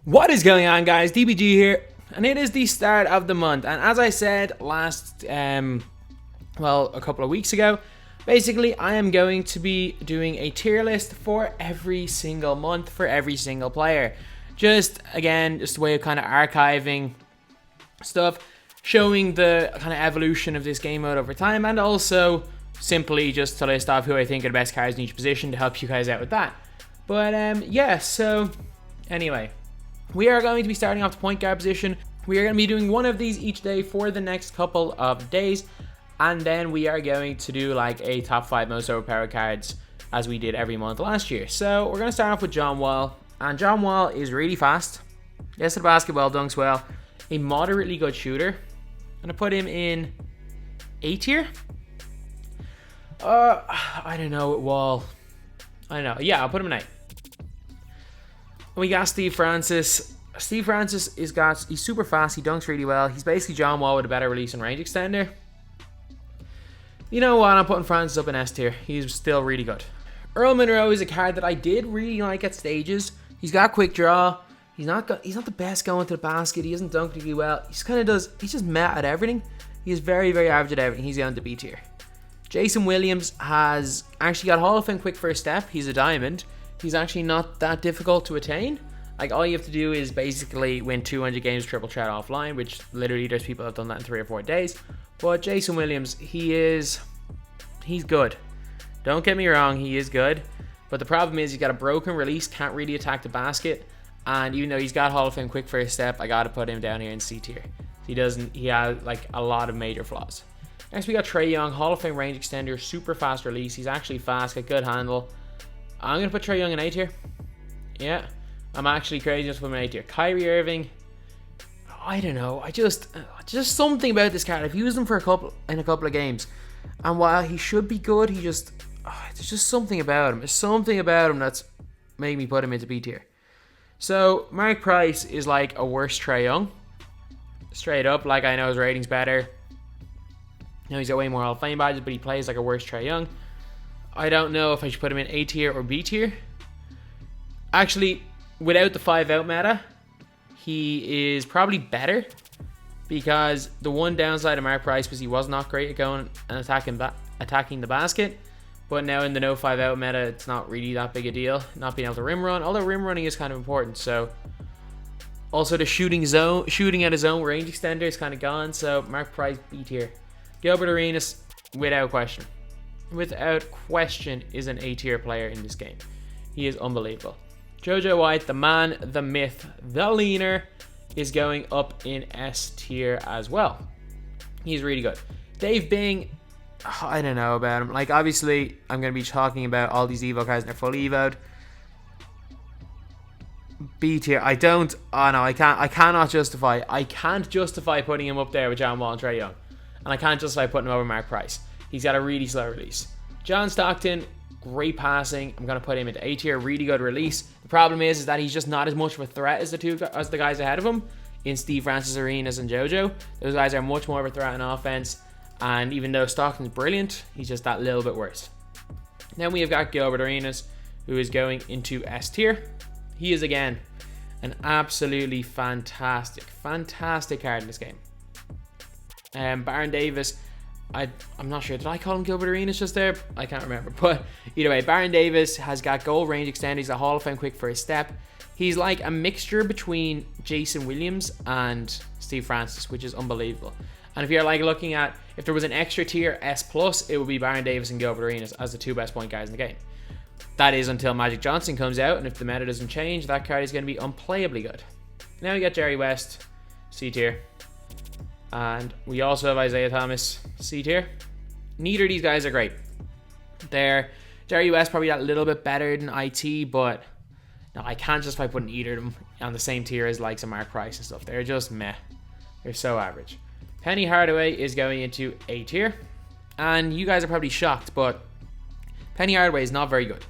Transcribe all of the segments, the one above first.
What is going on, guys? DBG here, and it is the start of the month. And as I said a couple of weeks ago, basically I am going to be doing a tier list for every single month for every single player. Just a way of kind of archiving stuff, showing the kind of evolution of this game mode over time, and also simply just to list off who I think are the best cards in each position to help you guys out with that. But yeah, so anyway, we are going to be starting off the point guard position. We are going to be doing one of these each day for the next couple of days, and then we are going to do like a top 5 most overpowered cards as we did every month last year. So we're going to start off with John Wall, and John Wall is really fast. Gets to the basketball, dunks well, a moderately good shooter. I'm going to put him in A tier. I don't know, Wall. I don't know. Yeah, I'll put him in A. We got Steve Francis. Steve Francis he's super fast. He dunks really well. He's basically John Wall with a better release and range extender. You know what? I'm putting Francis up in S tier. He's still really good. Earl Monroe is a card that I did really like at stages. He's got quick draw. He's not the best going to the basket. He doesn't dunk really well. He's just meh at everything. He is very, very average at everything. He's going to B tier. Jason Williams has actually got Hall of Fame quick first step. He's a diamond. He's actually not that difficult to attain. Like, all you have to do is basically win 200 games triple threat offline, which literally there's people that have done that in 3 or 4 days. But Jason Williams, he's good. Don't get me wrong, he is good. But the problem is he's got a broken release, can't really attack the basket. And even though he's got Hall of Fame quick first step, I gotta put him down here in C tier. He has like a lot of major flaws. Next we got Trey Young, Hall of Fame range extender, super fast release. He's actually fast, got good handle. I'm going to put Trey Young in A tier. Yeah, I'm actually crazy just put him in A tier. Kyrie Irving, I don't know. Just something about this card. I've used him in a couple of games, and while he should be good, there's just something about him. There's something about him that's made me put him into B tier. So Mark Price is like a worse Trey Young. Straight up, like, I know his rating's better. You know, he's got way more Hall of Fame badges, but he plays like a worse Trey Young. I don't know if I should put him in A tier or B tier. Actually, without the 5-out meta, he is probably better, because the one downside of Mark Price was he was not great at going and attacking the basket. But now in the no 5-out meta, it's not really that big a deal, not being able to rim run, although rim running is kind of important. So also the shooting at his own range extender is kind of gone. So Mark Price, B tier. Gilbert Arenas, without question, is an A tier player in this game. He is unbelievable. Jojo White, the man, the myth, the leaner, is going up in S tier as well. He's really good. Dave Bing, I don't know about him. Like, obviously, I'm going to be talking about all these Evo cards and they're fully Evo'd. B tier. I can't justify putting him up there with John Wall and Trey Young. And I can't justify putting him over Mark Price. He's got a really slow release. John Stockton, great passing. I'm going to put him into A tier, really good release. The problem is that he's just not as much of a threat as the guys ahead of him in Steve Francis, Arenas, and Jojo. Those guys are much more of a threat in offense. And even though Stockton's brilliant, he's just that little bit worse. Then we have got Gilbert Arenas, who is going into S tier. He is, again, an absolutely fantastic card in this game. Baron Davis, I'm not sure, did I call him Gilbert Arenas just there? I can't remember, but either way, Baron Davis has got goal range extender. He's a Hall of Fame quick first step. He's like a mixture between Jason Williams and Steve Francis, which is unbelievable. And if you're like looking at, if there was an extra tier S+, it would be Baron Davis and Gilbert Arenas as the 2 best point guys in the game. That is until Magic Johnson comes out, and if the meta doesn't change, that card is going to be unplayably good. Now we got Jerry West, C tier. And we also have Isaiah Thomas, C tier. Neither of these guys are great. Jerry West probably got a little bit better than IT, but no, I can't justify putting either of them on the same tier as like some Mark Price and stuff. They're just meh. They're so average. Penny Hardaway is going into A tier. And you guys are probably shocked, but Penny Hardaway is not very good.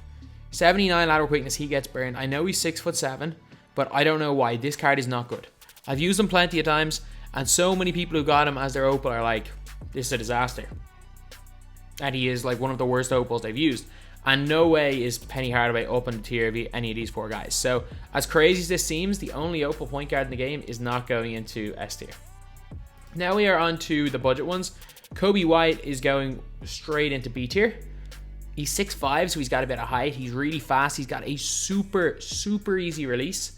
79 lateral quickness, he gets burned. I know he's 6'7", but I don't know why. This card is not good. I've used him plenty of times, and so many people who got him as their opal are like, this is a disaster. And he is like one of the worst opals they've used. And no way is Penny Hardaway up in the tier of any of these 4 guys. So as crazy as this seems, the only Opal point guard in the game is not going into S tier. Now we are on to the budget ones. Kobi White is going straight into B tier. He's 6'5", so he's got a bit of height. He's really fast. He's got a super, super easy release.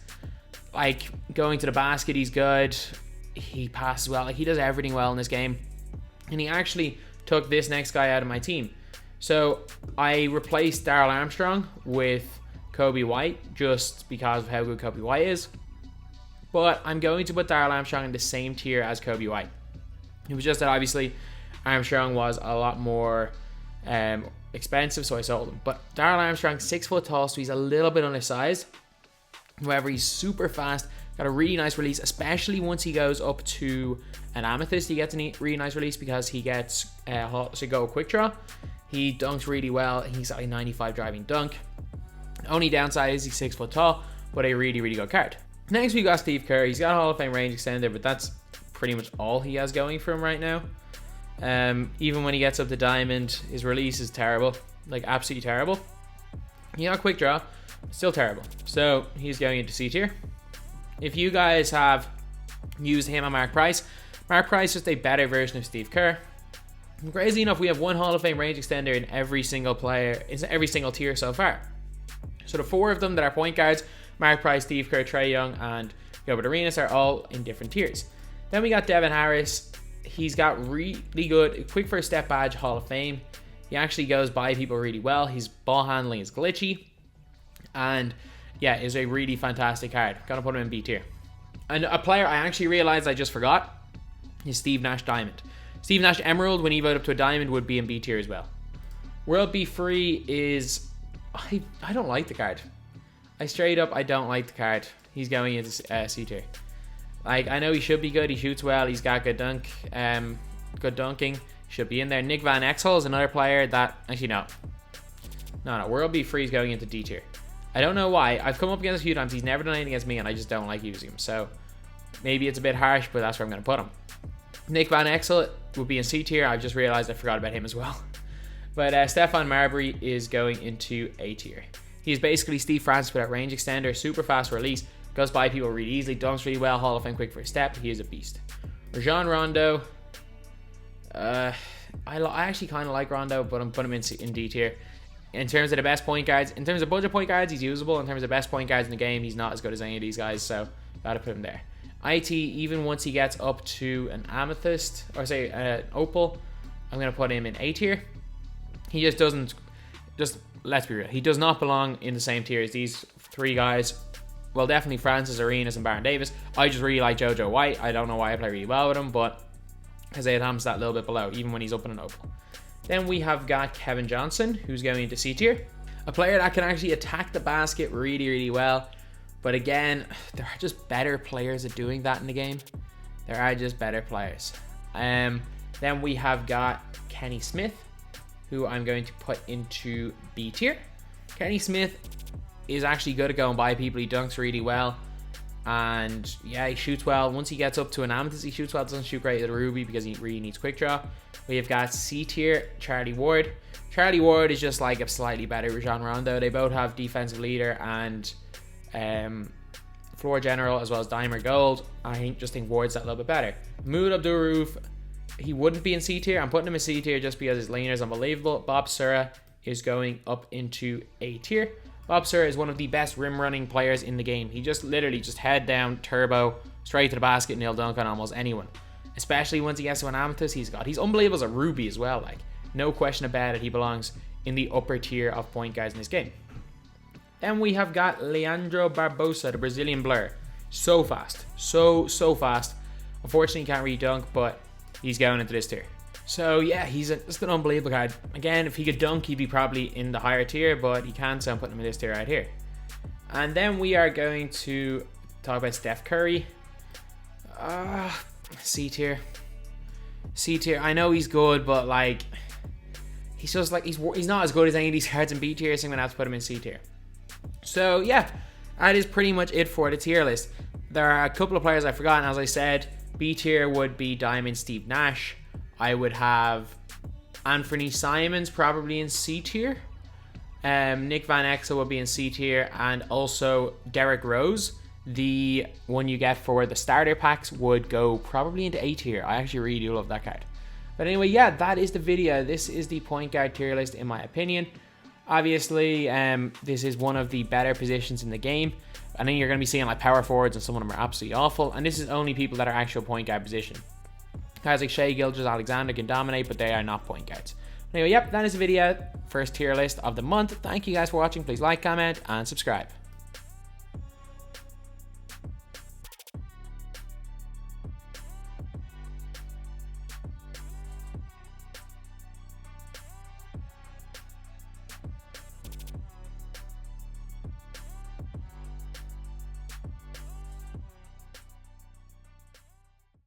Like, going to the basket, he's good. He passes well. Like, he does everything well in this game. And he actually took this next guy out of my team. So I replaced Darrell Armstrong with Kobi White just because of how good Kobi White is. But I'm going to put Darrell Armstrong in the same tier as Kobi White. It was just that obviously Armstrong was a lot more expensive, so I sold him. But Darrell Armstrong, 6 foot tall, so he's a little bit undersized. However, he's super fast, got a really nice release, especially once he goes up to an amethyst. He gets a really nice release because he gets to go quick draw. He dunks really well. He's got a 95 driving dunk. Only downside is he's 6 foot tall, but a really, really good card. Next we got Steph Curry. He's got a Hall of Fame range extender, but that's pretty much all he has going for him right now. Even when he gets up to diamond, his release is terrible, like absolutely terrible. He got quick draw, still terrible. So he's going into C tier. If you guys have used him on Mark Price is just a better version of Steve Kerr. And crazy enough, we have 1 Hall of Fame range extender in every single player, in every single tier so far. So the 4 of them that are point guards, Mark Price, Steve Kerr, Trey Young, and Gilbert Arenas, are all in different tiers. Then we got Devin Harris. He's got really good quick first step badge, Hall of Fame. He actually goes by people really well. His ball handling is glitchy. And yeah, is a really fantastic card. Gonna put him in B tier. And a player I actually realized I just forgot is Steve Nash Diamond. Steve Nash Emerald, when he voted up to a Diamond, would be in B tier as well. World Be Free is... I don't like the card. I don't like the card. He's going into C tier. Like, I know he should be good. He shoots well. He's got good dunking. Should be in there. Nick Van Exel is another player that... Actually, no. No. World Be Free is going into D tier. I don't know why. I've come up against a few times. He's never done anything against me, and I just don't like using him. So, maybe it's a bit harsh, but that's where I'm going to put him. Nick Van Exel would be in C tier. I've just realized I forgot about him as well. But Stephon Marbury is going into A tier. He's basically Steve Francis without range extender, super fast release, goes by people really easily, dunks really well, Hall of Fame quick first step. He is a beast. Rajon Rondo, I actually kind of like Rondo, but I'm putting him in D tier. In terms of the best point guards, in terms of budget point guards, he's usable. In terms of best point guards in the game, he's not as good as any of these guys, so gotta put him there. IT, even once he gets up to an amethyst, or say an opal, I'm gonna put him in A tier. He just doesn't, let's be real, he does not belong in the same tier as these 3 guys. Well, definitely Francis, Arenas, and Baron Davis. I just really like Jojo White. I don't know why I play really well with him, but Isaiah Thomas that little bit below, even when he's up in an opal. Then we have got Kevin Johnson, who's going into C tier. A player that can actually attack the basket really, really well. But again, there are just better players at doing that in the game. There are just better players. Then we have got Kenny Smith, who I'm going to put into B tier. Kenny Smith is actually good at going by people. He dunks really well. And yeah, he shoots well. Once he gets up to an amethyst, he shoots well. Doesn't shoot great at a ruby because he really needs quick draw. We have got C tier, Charlie Ward. Charlie Ward is just like a slightly better Rajon Rondo. They both have defensive leader and floor general, as well as Dimer Gold. I just think Ward's that little bit better. Mood Abdul-Rauf, he wouldn't be in C tier. I'm putting him in C tier just because his laner is unbelievable. Bob Sura is going up into A tier. Bob Sura is one of the best rim running players in the game. He just literally just head down, turbo, straight to the basket, and he'll dunk on almost anyone. Especially once he gets to an amethyst, he's unbelievable as a ruby as well. Like, no question about it, he belongs in the upper tier of point guards in this game. Then we have got Leandro Barbosa, the Brazilian blur. So fast. So fast. Unfortunately, he can't really dunk, but he's going into this tier. So yeah, he's just an unbelievable card. Again, if he could dunk, he'd be probably in the higher tier, but he can't, so I'm putting him in this tier right here. And then we are going to talk about Steph Curry. C tier. C tier. I know he's good, but like, he's just like, he's not as good as any of these cards in B tier, so I'm gonna have to put him in C tier. So yeah, that is pretty much it for the tier list. There are a couple of players I forgot, and as I said, B tier would be Diamond Steve Nash. I would have Anthony Simons probably in C tier. Nick Van Exel would be in C tier, and also Derrick Rose, the one you get for the starter packs, would go probably into A tier. I actually really do love that card. But anyway, yeah, that is the video. This is the point guard tier list in my opinion. Obviously, this is one of the better positions in the game. I think you're going to be seeing like power forwards, and some of them are absolutely awful. And this is only people that are actual point guard position. Guys like Shai Gilgeous-Alexander can dominate, but they are not point guards. Anyway, yep, that is the video. First tier list of the month. Thank you guys for watching. Please like, comment, and subscribe.